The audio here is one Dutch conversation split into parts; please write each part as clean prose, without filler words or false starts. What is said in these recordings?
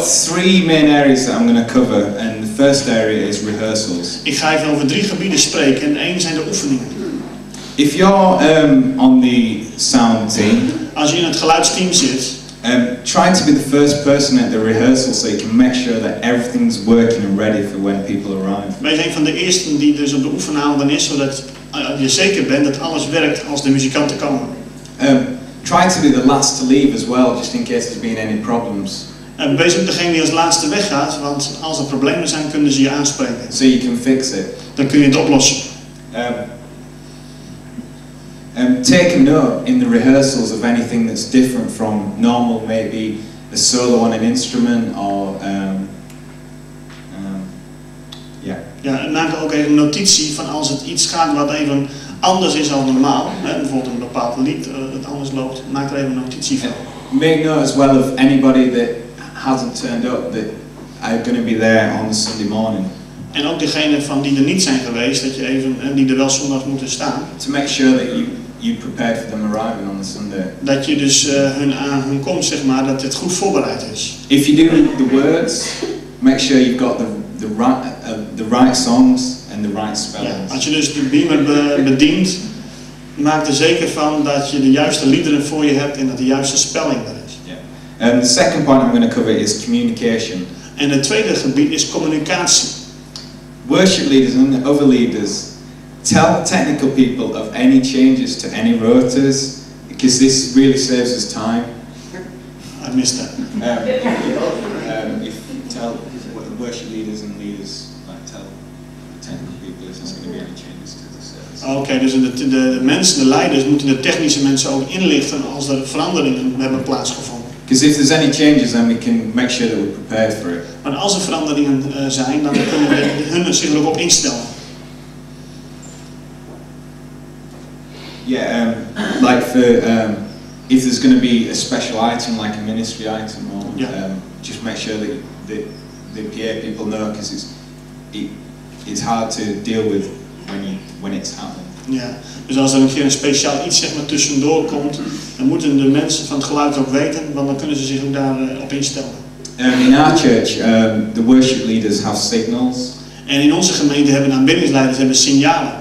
got 3 main areas that I'm going to cover, and the first area is rehearsals. Ik ga even over 3 gebieden spreken en één zijn de oefeningen. If you're on the sound team, Als je in het geluidsteam zit, try to be the first person at the rehearsal so you can make sure that everything's working and ready for when people arrive. wees een van de eersten die dus op de oefenavonden is, zodat je zeker bent dat alles werkt als de muzikanten komen. Try to be the last to leave as well, just in case there's been any problems. Wees ook degene die als laatste weggaat, want als er problemen zijn, kunnen ze je aanspreken. So you can fix it. Dan kun je het oplossen. Take a note in the rehearsals of anything that's different from normal, maybe a solo on an instrument or Ja, en maak ook even een notitie van als het iets gaat wat even anders is dan normaal. Bijvoorbeeld een bepaald lied dat anders loopt, maak er even een notitie van. Make note as well of anybody that hasn't turned up that are going to be there on the Sunday morning. En ook degene van die er niet zijn geweest, dat je even, die er wel zondags moeten staan. To make sure that you prepared for them arriving on the Sunday. Dat je dus hun komst, zeg maar, dat het goed voorbereid is. If you do the words, make sure you've got the right songs and the right spellings. Ja, als je dus de beamer bedient, maak er zeker van dat je de juiste liederen voor je hebt en dat de juiste spelling er is. Yeah. And the second point I'm going to cover is communication. En het tweede gebied is communicatie. Worship leaders and other leaders, tell technical people of any changes to any rotors, because this really saves us time. I missed that. If tell the worship leaders and leaders, like tell the technical people if there's going to be any changes to the service. Oké, dus de mensen, de leiders, moeten de technische mensen ook inlichten als er veranderingen hebben plaatsgevonden. Because if there's any changes, then we can make sure that we're prepared for it. Maar als er veranderingen zijn, dan kunnen hun zich er ook op instellen. Yeah, like for if there's going to be a special item like a ministry item, or just make sure that the PA people know, because it's hard to deal with when it's happening. Ja, dus als er een keer een speciaal iets, zeg maar, tussendoor komt, dan moeten de mensen van het geluid ook weten, want dan kunnen ze zich ook daarop instellen. In our church, the worship leaders have signals. En in onze gemeente hebben aanbiddingsleiders signalen.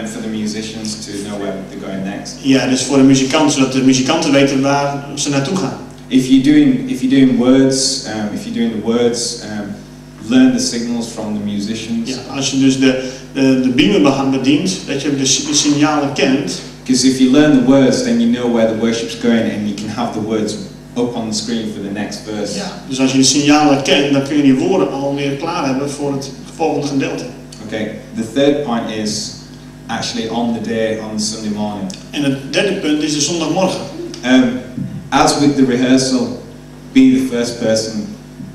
For the musicians to know where they're going next. Ja, dus voor de muzikanten, zodat de muzikanten weten waar ze naartoe gaan. If you're doing words, learn the signals from the musicians. Ja, als je dus de beamer bedient, dat je de signalen kent. Because if you learn the words, then you know where the worship's going, and you can have the words up on the screen for the next verse. Ja, dus als je de signalen kent, dan kun je die woorden alweer klaar hebben voor het volgende gedeelte. Okay, the third point is actually on the day, on the Sunday morning. En het derde punt is de zondagmorgen. As with the rehearsal, be the first person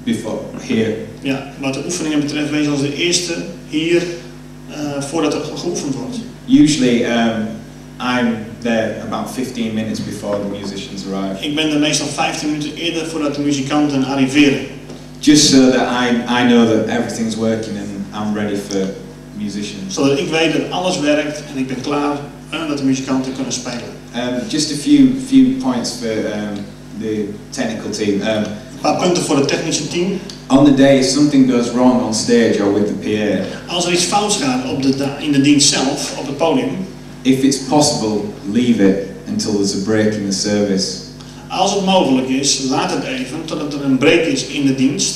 before here. Ja, wat de oefeningen betreft, wees als de eerste hier voordat er geoefend wordt. Usually, I'm there about 15 minutes before the musicians arrive. Ik ben er meestal 15 minuten eerder voordat de muzikanten arriveren. Just so that I know that everything's working and I'm ready for musicians. Zodat ik weet dat alles werkt en ik ben klaar dat de muzikanten kunnen spelen. Just a few points for the technical team. Een paar punten voor het technische team. On the day, if something goes wrong on stage or with the PA. Als er iets fout gaat in de dienst zelf, op het podium. If it's possible, leave it until there's a break in the service. Als het mogelijk is, laat het even totdat er een break is in de dienst.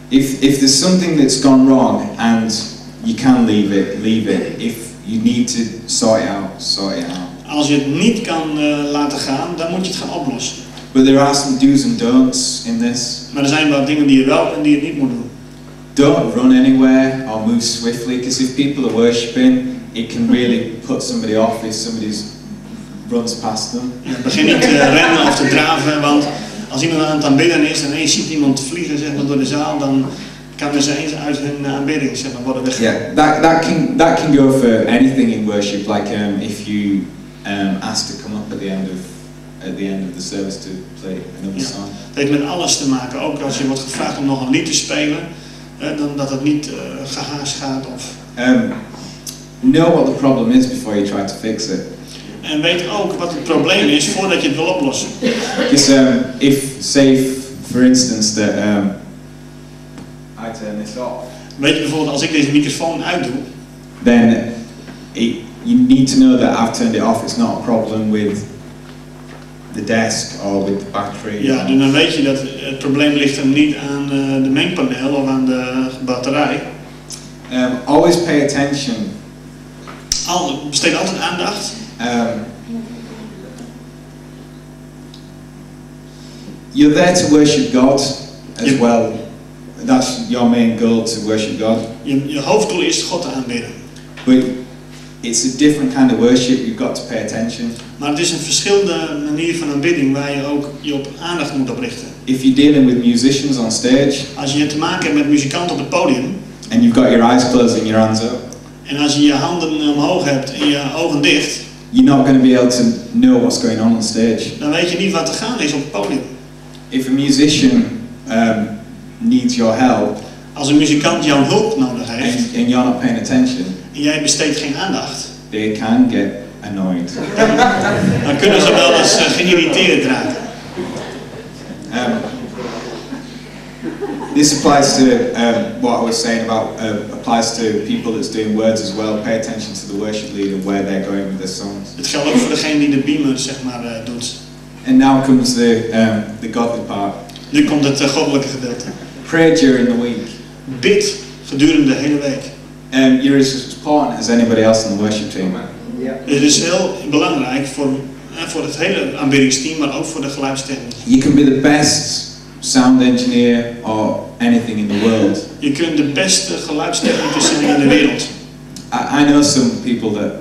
If there's something that's gone wrong and you can leave it. If you need to sort it out. Als je het niet kan laten gaan, dan moet je het gaan oplossen. But there are some do's and don'ts in this. Maar er zijn wel dingen die je wel en die je niet moet doen. Don't run anywhere or move swiftly, because if people are worshipping, it can really put somebody off if somebody runs past them. Ja, begin niet te rennen of te draven, want als iemand aan het aanbidden is en je ziet iemand vliegen, zeg maar, door de zaal, dan kan ze eens uit hun aanbidding, zeg maar, worden weggegaan. Yeah, that can go for anything in worship. Like if you ask to come up at the end of the service to play another song. Het heeft met alles te maken. Ook als je wordt gevraagd om nog een lied te spelen, dan dat het niet gehaast gaat of. Know what the problem is before you try to fix it. En weet ook wat het probleem is voordat je het wil oplossen. Because if, say, for instance, that I turn this off. Weet je bijvoorbeeld, als ik deze microfoon uitdoe, then you need to know that I've turned it off. It's not a problem with the desk or with the battery. Ja, dus dan weet je dat het probleem ligt hem niet aan de mengpaneel of aan de batterij. Always pay attention. Besteed altijd aandacht. You're there to worship God as well. That's your main goal, to worship God. Je hoofddoel is God te aanbidden. But it's a different kind of worship. You've got to pay attention. Maar het is een verschillende manier van aanbidding waar je ook je op aandacht moet oprichten. If you're dealing with musicians on stage, als je te maken hebt met muzikanten op het podium, and you've got your eyes closed and your hands up, en als je je handen omhoog hebt en je ogen dicht, you're not going to be able to know what's going on stage. Dan weet je niet wat er gaande is op het podium. If a musician needs your help, als een muzikant jouw hulp nodig heeft, and you're not paying attention, en jij besteedt geen aandacht, they can get annoyed. Dan kunnen ze wel eens geïrriteerd raken. This applies to what I was saying about applies to people that's doing words as well. Pay attention to the worship leader and where they're going with their songs. Het geldt ook voor degene die de beamer zeg maar doet. And now comes the godly part. Nu komt het goddelijke gedeelte. Pray during the week. Bid gedurende de hele week. You're as important as anybody else in the worship team. Het is heel belangrijk voor het hele aanbiddingsteam, maar ook voor de geluidstechniek. You can be the best sound engineer or anything in the world. Je kunt de beste geluidstechnicus zijn in de wereld. I know some people that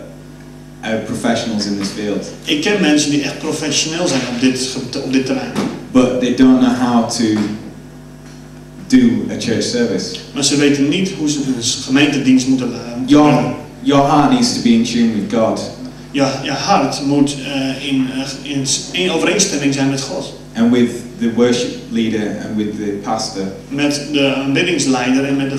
are professionals in this field. Ik ken mensen die echt professioneel zijn op dit terrein. But they don't know how to do a church service. Maar ze weten niet hoe ze een gemeentedienst moeten Your heart needs to be in tune with God. Je hart moet in overeenstemming zijn met God. And with the worship leader and with the pastor. Met de aanbiddingsleider en met de